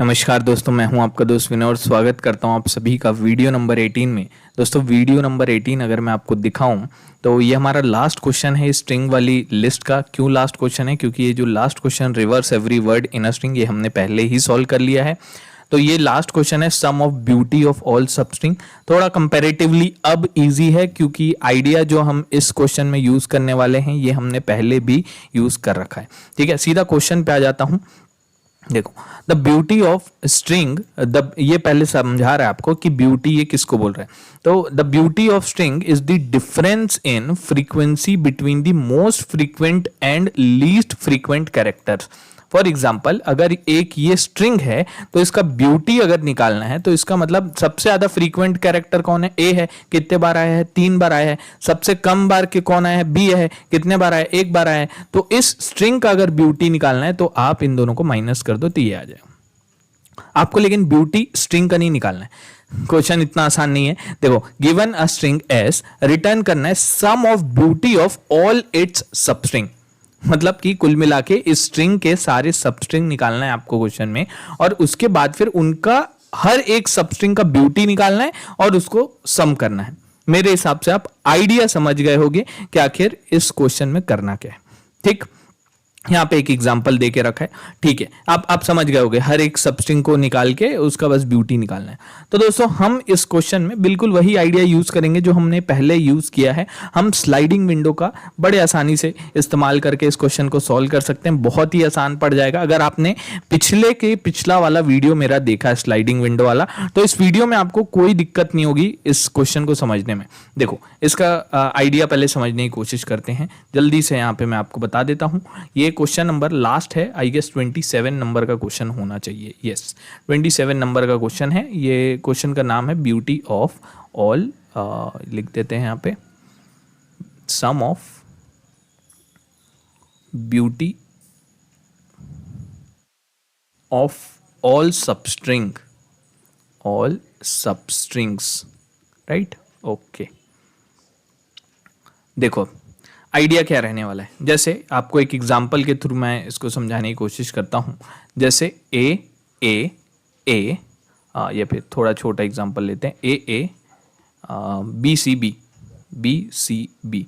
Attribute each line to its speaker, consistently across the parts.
Speaker 1: नमस्कार दोस्तों, मैं हूं आपका दोस्त विनय और स्वागत करता हूं आप सभी का वीडियो नंबर 18 में। दोस्तों वीडियो नंबर 18 अगर मैं आपको दिखाऊं तो ये हमारा लास्ट क्वेश्चन है स्ट्रिंग वाली लिस्ट का। क्यों लास्ट क्वेश्चन है? क्योंकि ये जो last question reverse every word in a string, ये हमने पहले ही सॉल्व कर लिया है। तो ये लास्ट क्वेश्चन है sum of beauty of all substring. थोड़ा कंपैरेटिवली अब इजी है क्योंकि आइडिया जो हम इस क्वेश्चन में यूज करने वाले हैं ये हमने पहले भी यूज कर रखा है। ठीक है, सीधा क्वेश्चन पे आ जाता हूं। देखो, the beauty of string, the ये पहले समझा रहा है आपको कि ब्यूटी ये किसको बोल रहा है। तो the beauty of string is the difference in frequency between the most frequent and least frequent characters. For example, अगर एक ये स्ट्रिंग है तो इसका ब्यूटी अगर निकालना है तो इसका मतलब सबसे ज्यादा फ्रीक्वेंट कैरेक्टर कौन है? ए है, कितने बार आया है? 3 बार आया है। सबसे कम बार के कौन आया है? बी है, कितने बार आया है? 1 बार आया है। तो इस स्ट्रिंग का अगर ब्यूटी निकालना है तो आप इन दोनों को माइनस कर दो तो ये आ जाएगा आपको। लेकिन ब्यूटी स्ट्रिंग का नहीं निकालना है, क्वेश्चन इतना आसान नहीं है। देखो, given a string S, return करना है sum of beauty of all its substring. मतलब कि कुल मिला के इस स्ट्रिंग के सारे सबस्ट्रिंग निकालना है आपको क्वेश्चन में, और उसके बाद फिर उनका हर एक सबस्ट्रिंग का ब्यूटी निकालना है और उसको सम करना है। मेरे हिसाब से आप आइडिया समझ गए होंगे कि आखिर इस क्वेश्चन में करना क्या है। ठीक, यहां पे एक एग्जांपल देके रखा है। ठीक है, आप समझ गए होंगे, हर एक सबस्ट्रिंग को निकाल के उसका बस ब्यूटी निकालना है। तो दोस्तों हम इस क्वेश्चन में बिल्कुल वही आइडिया यूज करेंगे जो हमने पहले यूज किया है। हम स्लाइडिंग विंडो का बड़े आसानी से इस्तेमाल करके इस क्वेश्चन को सॉल्व कर सकते हैं। बहुत ही आसान पड़ जाएगा। अगर आपने पिछला वाला वीडियो मेरा देखा है, स्लाइडिंग विंडो वाला, तो इस वीडियो में आपको कोई दिक्कत नहीं होगी इस क्वेश्चन को समझने में। देखो, इसका आइडिया पहले समझने की कोशिश करते हैं। जल्दी से यहाँ पे मैं आपको बता देता हूँ। ये क्वेश्चन नंबर लास्ट है, आई गेस 27 नंबर का क्वेश्चन होना चाहिए। यस, 27 नंबर का क्वेश्चन है। ये क्वेश्चन का नाम है ब्यूटी ऑफ ऑल, लिख देते हैं यहाँ पे, sum of beauty of all substrings, right? Okay, देखो आइडिया क्या रहने वाला है। जैसे आपको एक एग्जांपल के थ्रू मैं इसको समझाने की कोशिश करता हूं। जैसे ए या फिर थोड़ा छोटा एग्जांपल लेते हैं, ए बी सी बी।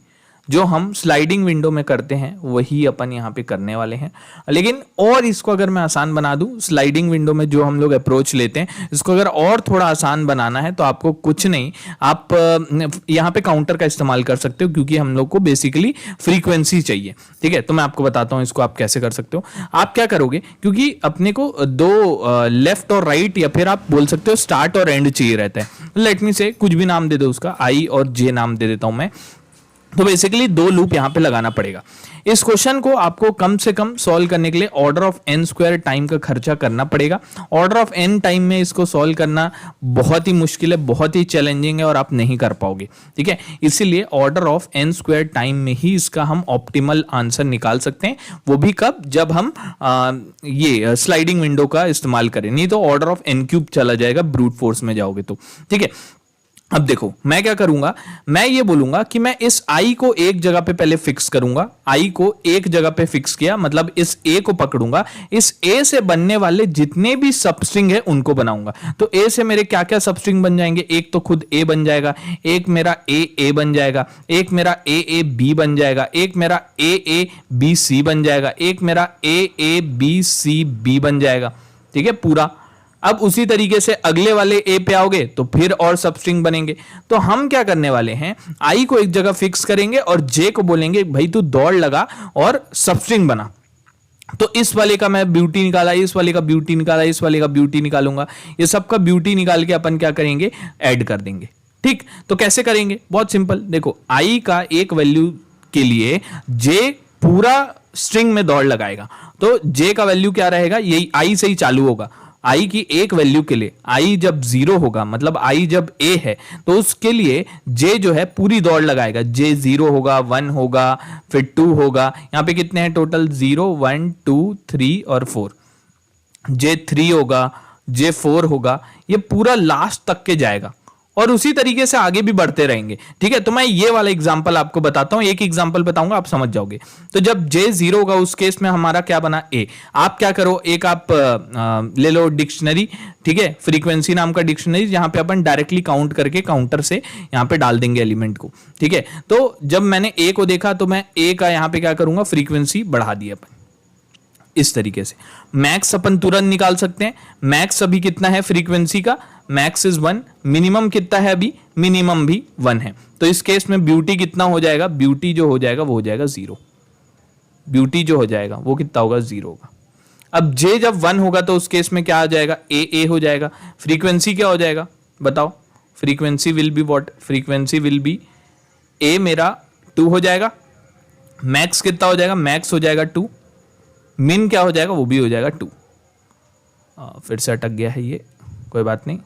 Speaker 1: जो हम स्लाइडिंग विंडो में करते हैं वही अपन यहाँ पे करने वाले हैं। लेकिन और इसको अगर मैं आसान बना दूं, स्लाइडिंग विंडो में जो हम लोग अप्रोच लेते हैं, इसको अगर और थोड़ा आसान बनाना है तो आपको कुछ नहीं, आप यहाँ पे काउंटर का इस्तेमाल कर सकते हो क्योंकि हम लोग को बेसिकली फ्रीक्वेंसी चाहिए। ठीक है, तो मैं आपको बताता हूँ इसको आप कैसे कर सकते हो। आप क्या करोगे, क्योंकि अपने को दो लेफ्ट और राइट या फिर आप बोल सकते हो स्टार्ट और एंड चाहिए रहता है। लेट मी से कुछ भी नाम दे दो उसका, आई और जे नाम दे देता हूं मैं। तो बेसिकली 2 लूप यहां पे लगाना पड़ेगा। इस क्वेश्चन को आपको कम से कम सॉल्व करने के लिए order of n square time का खर्चा करना पड़ेगा। ऑर्डर ऑफ n टाइम में इसको सॉल्व करना बहुत ही मुश्किल है, बहुत ही चैलेंजिंग है और आप नहीं कर पाओगे। ठीक है, इसीलिए order of n square time में ही इसका हम ऑप्टिमल आंसर निकाल सकते हैं। वो भी कब? जब हम ये स्लाइडिंग विंडो का इस्तेमाल करें, नहीं तो ऑर्डर ऑफ n क्यूब चला जाएगा ब्रूट फोर्स में जाओगे तो। ठीक है, अब देखो मैं क्या करूंगा, मैं ये बोलूंगा कि मैं इस आई को एक जगह पे पहले फिक्स करूंगा। आई को एक जगह पे फिक्स किया मतलब इस ए को पकड़ूंगा, इस ए से बनने वाले जितने भी सबस्ट्रिंग है उनको बनाऊंगा। तो ए से मेरे क्या क्या सबस्ट्रिंग बन जाएंगे? एक तो खुद ए बन जाएगा, एक मेरा ए बन जाएगा, एक मेरा ए बी बन जाएगा, एक मेरा ए बी सी बन जाएगा, एक मेरा ए बी सी बी बन जाएगा। ठीक है, पूरा। अब उसी तरीके से अगले वाले ए पे आओगे तो फिर और सबस्ट्रिंग बनेंगे। तो हम क्या करने वाले हैं, आई को एक जगह फिक्स करेंगे और जे को बोलेंगे भाई तू दौड़ लगा और सबस्ट्रिंग बना। तो इस वाले का मैं ब्यूटी निकाला, इस वाले का ब्यूटी निकाला, इस वाले का ब्यूटी निकालूंगा। ये सबका ब्यूटी निकाल के अपन क्या करेंगे, ऐड कर देंगे। ठीक, तो कैसे करेंगे? बहुत सिंपल। देखो, आई का एक वैल्यू के लिए जे पूरा स्ट्रिंग में दौड़ लगाएगा। तो जे का वैल्यू क्या रहेगा, यही आई से ही चालू होगा। आई की एक वैल्यू के लिए, आई जब 0 होगा मतलब आई जब ए है, तो उसके लिए जे जो है पूरी दौड़ लगाएगा। जे 0 होगा, 1 होगा, फिर 2 होगा। यहां पे कितने हैं टोटल? 0 1 2 3 और 4। जे 3 होगा, जे 4 होगा, ये पूरा लास्ट तक के जाएगा। और उसी तरीके से आगे भी बढ़ते रहेंगे। ठीक है, तो मैं ये वाला एग्जांपल आपको बताता हूं, एक एग्जांपल बताऊंगा, आप समझ जाओगे। तो जब j 0 होगा उस केस में हमारा क्या बना a। आप क्या करो, एक आप ले लो डिक्शनरी, ठीक है, फ्रीक्वेंसी नाम का डिक्शनरी, जहां पे अपन डायरेक्टली काउंट करके काउंटर से यहां पे डाल देंगे एलिमेंट को। ठीक है, तो जब मैंने a को देखा तो मैं a का यहां पे क्या करूंगा, फ्रीक्वेंसी बढ़ा दी अपन इस तरीके से। मैक्स अपन तुरंत निकाल सकते हैं, मैक्स अभी कितना है फ्रीक्वेंसी का, मैक्स इज 1। मिनिमम कितना है अभी, मिनिमम भी 1 है। तो इस केस में ब्यूटी कितना हो जाएगा, ब्यूटी जो हो जाएगा वो हो जाएगा 0। ब्यूटी जो हो जाएगा वो कितना होगा, 0 होगा। अब जे जब 1 होगा तो उस केस में क्या आ जाएगा, ए हो जाएगा। फ्रीक्वेंसी क्या हो जाएगा बताओ, frequency will be what, frequency will be a मेरा 2 हो जाएगा। मैक्स कितना हो जाएगा, मैक्स हो जाएगा 2। मिन क्या हो जाएगा, वो भी हो जाएगा 2। फिर से अटक गया है ये, कोई बात नहीं।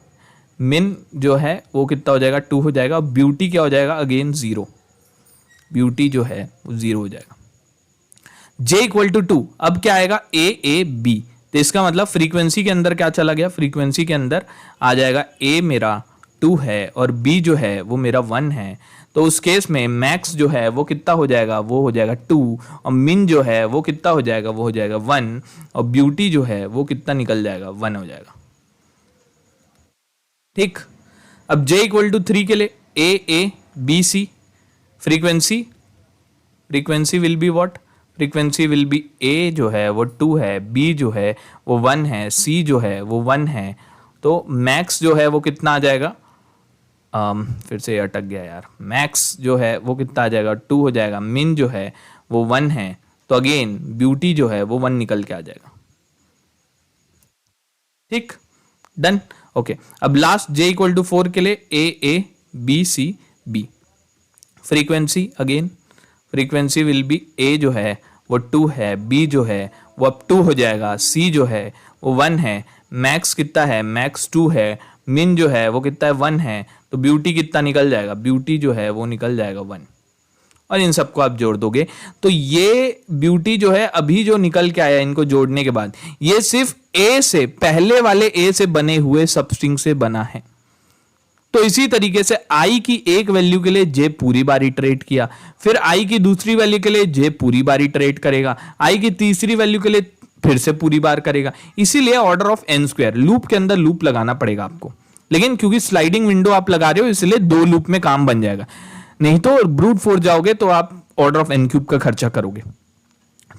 Speaker 1: मिन जो है वो कितना हो जाएगा, 2 हो जाएगा। ब्यूटी क्या हो जाएगा, अगेन 0। ब्यूटी जो है वो 0 हो जाएगा। j इक्वल टू 2, अब क्या आएगा, a b। तो इसका मतलब फ्रीक्वेंसी के अंदर क्या चला गया, फ्रीक्वेंसी के अंदर आ जाएगा a मेरा 2 है और b जो है वो मेरा 1 है। तो उस केस में मैक्स जो है वो कितना हो जाएगा, वो हो जाएगा 2, और मिन जो है वो कितना हो जाएगा, वो हो जाएगा 1, और ब्यूटी जो है वो कितना निकल जाएगा, 1 हो जाएगा। ठीक, अब j इक्वल टू 3 के लिए a b c, frequency will be what, frequency will B a जो है वो 2 है, b जो है वो 1 है, c जो है वो 1 है। तो मैक्स जो है वो कितना आ जाएगा, फिर से अटक गया यार, मैक्स जो है वो कितना आ जाएगा, 2 हो जाएगा। मिन जो है वो 1 है, तो अगेन ब्यूटी जो है वो 1 निकल के आ जाएगा। ठीक, डन, ओके। अब लास्ट j इक्वल टू 4 के लिए a b c b, frequency again, frequency will B a जो है वो 2 है, b जो है वो अब 2 हो जाएगा, c जो है वो 1 है, मैक्स कितना है, मैक्स 2 है, मिन जो है वो कितना है, 1 है। तो ब्यूटी कितना निकल जाएगा, ब्यूटी जो है वो निकल जाएगा 1। और इन सबको आप जोड़ दोगे तो ये ब्यूटी जो है अभी जो निकल के आया इनको जोड़ने के बाद, ये सिर्फ a से, पहले वाले a से बने हुए सबस्ट्रिंग से बना है। तो इसी तरीके से i की एक वैल्यू के लिए j पूरी बार इटरेट किया, फिर i की दूसरी वैल्यू के लिए j पूरी बार इटरेट करेगा, i की तीसरी वैल्यू के लिए फिर से पूरी बार करेगा। इसीलिए order of n square, loop के अंदर लूप लगाना पड़ेगा आपको, लेकिन क्योंकि स्लाइडिंग विंडो आप लगा रहे हो इसलिए 2 लूप में काम बन जाएगा, नहीं तो ब्रूट फोर्स जाओगे तो आप ऑर्डर ऑफ n क्यूब का खर्चा करोगे।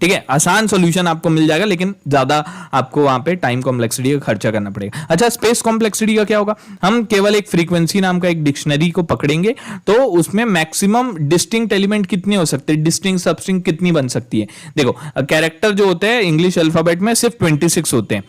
Speaker 1: ठीक है, आसान सॉल्यूशन आपको मिल जाएगा, लेकिन ज्यादा आपको वहां पे टाइम कॉम्प्लेक्सिटी का खर्चा करना पड़ेगा। अच्छा, स्पेस कॉम्प्लेक्सिटी का क्या होगा, हम केवल एक फ्रीक्वेंसी नाम का एक डिक्शनरी को पकड़ेंगे, तो उसमें मैक्सिमम डिस्टिंक्ट एलिमेंट कितने हो सकते हैं, डिस्टिंक्ट सबस्ट्रिंग कितनी बन सकती है। देखो, कैरेक्टर जो होते हैं इंग्लिश अल्फाबेट में सिर्फ 26 होते हैं।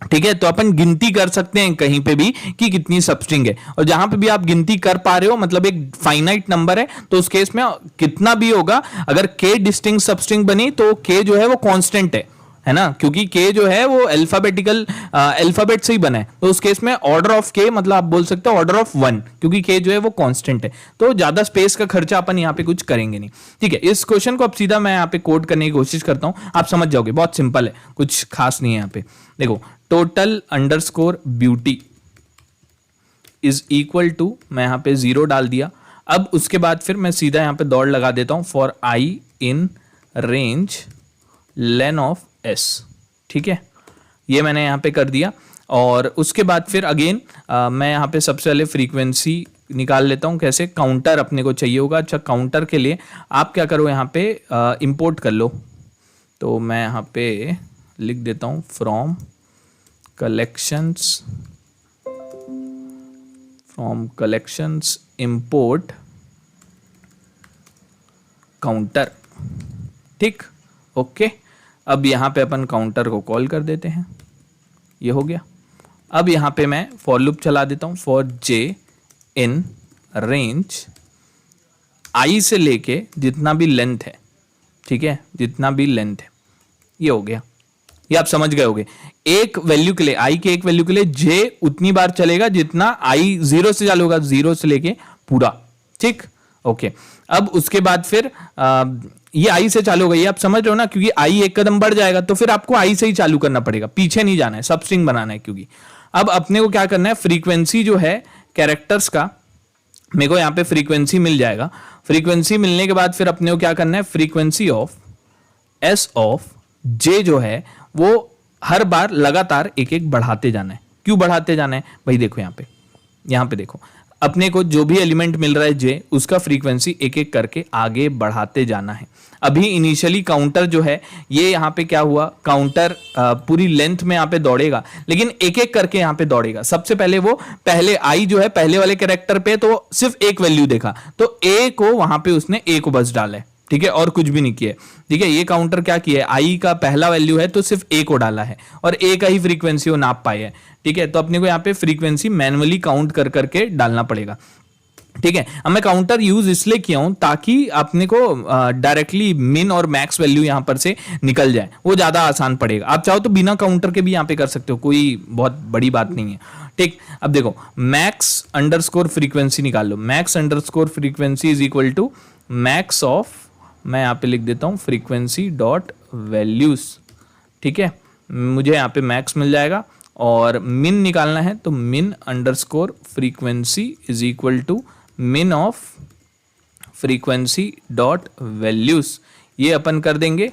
Speaker 1: ठीक है, तो अपन गिनती कर सकते हैं कहीं पे भी कि कितनी सबस्ट्रिंग है, और जहां पे भी आप गिनती कर पा रहे हो मतलब एक फाइनाइट नंबर है, तो उस केस में कितना भी होगा, अगर k डिस्टिंक्ट सबस्ट्रिंग बनी तो k जो है वो कांस्टेंट है ना, क्योंकि k जो है वो अल्फाबेटिकल अल्फाबेट से ही बना है। तो उस केस में ऑर्डर ऑफ k मतलब आप बोल सकते हो ऑर्डर ऑफ 1, क्योंकि k जो है वो कांस्टेंट है। तो ज्यादा स्पेस का खर्चा अपन यहाँ पे कुछ करेंगे नहीं। ठीक है, इस क्वेश्चन को अब सीधा मैं यहाँ पे कोड करने की कोशिश करता हूँ, आप समझ जाओगे, बहुत सिंपल है, कुछ खास नहीं है यहाँ पे। देखो, total underscore beauty is equal to, मैं यहाँ पे 0 डाल दिया। अब उसके बाद फिर मैं सीधा यहाँ पे दौड़ लगा देता हूँ, for i in range lane of s। ठीक है, ये मैंने यहाँ पे कर दिया। और उसके बाद फिर अगेन मैं यहाँ पे सबसे पहले फ्रीक्वेंसी निकाल लेता हूँ। कैसे, काउंटर अपने को चाहिए होगा। अच्छा, काउंटर के लिए आप क्या करो, यहाँ पे इंपोर्ट कर लो। तो मैं यहाँ पे लिख देता हूँ फ्रॉम कलेक्शंस इंपोर्ट काउंटर। ठीक, ओके। अब यहाँ पे अपन काउंटर को कॉल कर देते हैं, ये हो गया। अब यहाँ पे मैं फॉर लूप चला देता हूँ, for j in range i से लेके जितना भी लेंथ है, ठीक है, जितना भी लेंथ है, ये हो गया। ये आप समझ गए होगे, एक वैल्यू के लिए, i के एक वैल्यू के लिए j उतनी बार चलेगा जितना i 0 से चालू होगा, 0 से लेके पूरा। ठीक, ओके। अब उसके बाद फिर ये i से चालू होगा, ये आप समझ रहे हो ना, क्योंकि i एक कदम बढ़ जाएगा तो फिर आपको i से ही चालू करना पड़ेगा, पीछे नहीं जाना है, सब स्ट्रिंग बनाना है। क्योंकि अब अपने को क्या करना है, फ्रीक्वेंसी जो है कैरेक्टर्स का, मेरे को यहाँ पे फ्रीक्वेंसी मिल जाएगा। फ्रीक्वेंसी मिलने के बाद फिर अपने को क्या करना है, फ्रीक्वेंसी ऑफ एस ऑफ जे जो है वो हर बार लगातार एक एक बढ़ाते जाना है। क्यों बढ़ाते जाना है भाई, देखो यहाँ पे देखो, अपने को जो भी एलिमेंट मिल रहा है जे, उसका फ्रीक्वेंसी एक एक करके आगे बढ़ाते जाना है। अभी इनिशियली काउंटर जो है ये यहाँ पे क्या हुआ, काउंटर पूरी लेंथ में यहाँ पे दौड़ेगा, लेकिन एक एक करके यहाँ पे दौड़ेगा। सबसे पहले वो पहले आई जो है पहले वाले कैरेक्टर पे तो सिर्फ एक वैल्यू देखा, तो ए को वहां पे उसने ए को बस डाला है, ठीक है, और कुछ भी नहीं किया। ठीक है, ये काउंटर क्या किया है, आई का पहला वैल्यू है तो सिर्फ ए को डाला है और ए का ही फ्रीक्वेंसी वो नाप पाए है। ठीक है, तो अपने को यहाँ पे फ्रीक्वेंसी मैनुअली काउंट कर करके डालना पड़ेगा। ठीक है, अब मैं काउंटर यूज इसलिए किया हूं ताकि अपने को डायरेक्टली मिन और मैक्स वैल्यू यहां पर से निकल जाए, वो ज्यादा आसान पड़ेगा। आप चाहो तो बिना काउंटर के भी यहां पे कर सकते हो, कोई बहुत बड़ी बात नहीं है। ठीक, अब देखो मैक्स अंडरस्कोर फ्रीक्वेंसी निकाल लो। Max underscore frequency is equal to max of, मैं यहाँ पे लिख देता हूँ फ्रीक्वेंसी डॉट वैल्यूज। ठीक है, मुझे यहाँ पे मैक्स मिल जाएगा और मिन निकालना है तो min underscore frequency is equal to min of frequency dot values. ये अपन कर देंगे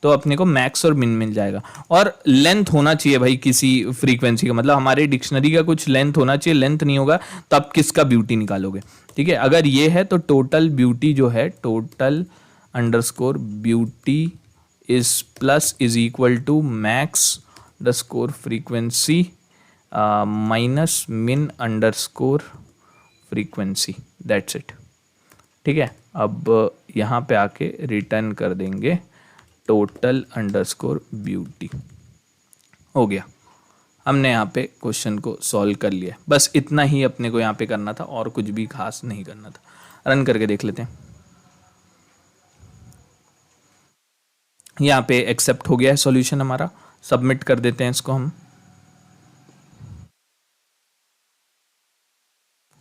Speaker 1: तो अपने को मैक्स और मिन मिल जाएगा। और लेंथ होना चाहिए भाई किसी फ्रीक्वेंसी का, मतलब हमारे डिक्शनरी का कुछ लेंथ होना चाहिए। लेंथ नहीं होगा तो आप किसका ब्यूटी निकालोगे। ठीक है, अगर ये है तो टोटल ब्यूटी जो है, total underscore beauty is plus is equal to max underscore frequency minus min underscore frequency, that's it. ठीक है, अब यहाँ पे आके रिटर्न कर देंगे टोटल अंडरस्कोर ब्यूटी। हो गया, हमने यहाँ पे क्वेश्चन को सॉल्व कर लिया। बस इतना ही अपने को यहाँ पे करना था और कुछ भी खास नहीं करना था। रन करके देख लेते हैं। यहाँ पे एक्सेप्ट हो गया है सॉल्यूशन हमारा, सबमिट कर देते हैं इसको हम।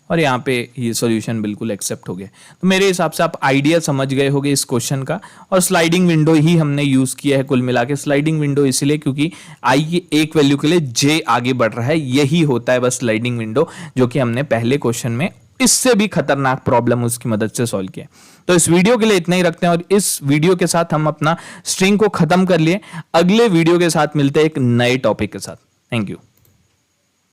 Speaker 1: और यहाँ पे ये सॉल्यूशन बिल्कुल एक्सेप्ट हो गया। तो मेरे हिसाब से आप आइडिया समझ गए होंगे इस क्वेश्चन का। और स्लाइडिंग विंडो ही हमने यूज किया है कुल मिला के। स्लाइडिंग विंडो इसलिए क्योंकि आई की एक वैल्यू के लिए जे आगे बढ़ रहा है, यही होता है बस स्लाइडिंग विंडो, जो कि हमने पहले क्वेश्चन में इससे भी खतरनाक प्रॉब्लम उसकी मदद से सॉल्व किया। तो इस वीडियो के लिए इतना ही रखते हैं और इस वीडियो के साथ हम अपना स्ट्रिंग को खत्म कर लिए। अगले वीडियो के साथ मिलते हैं एक नए टॉपिक के साथ। Thank you.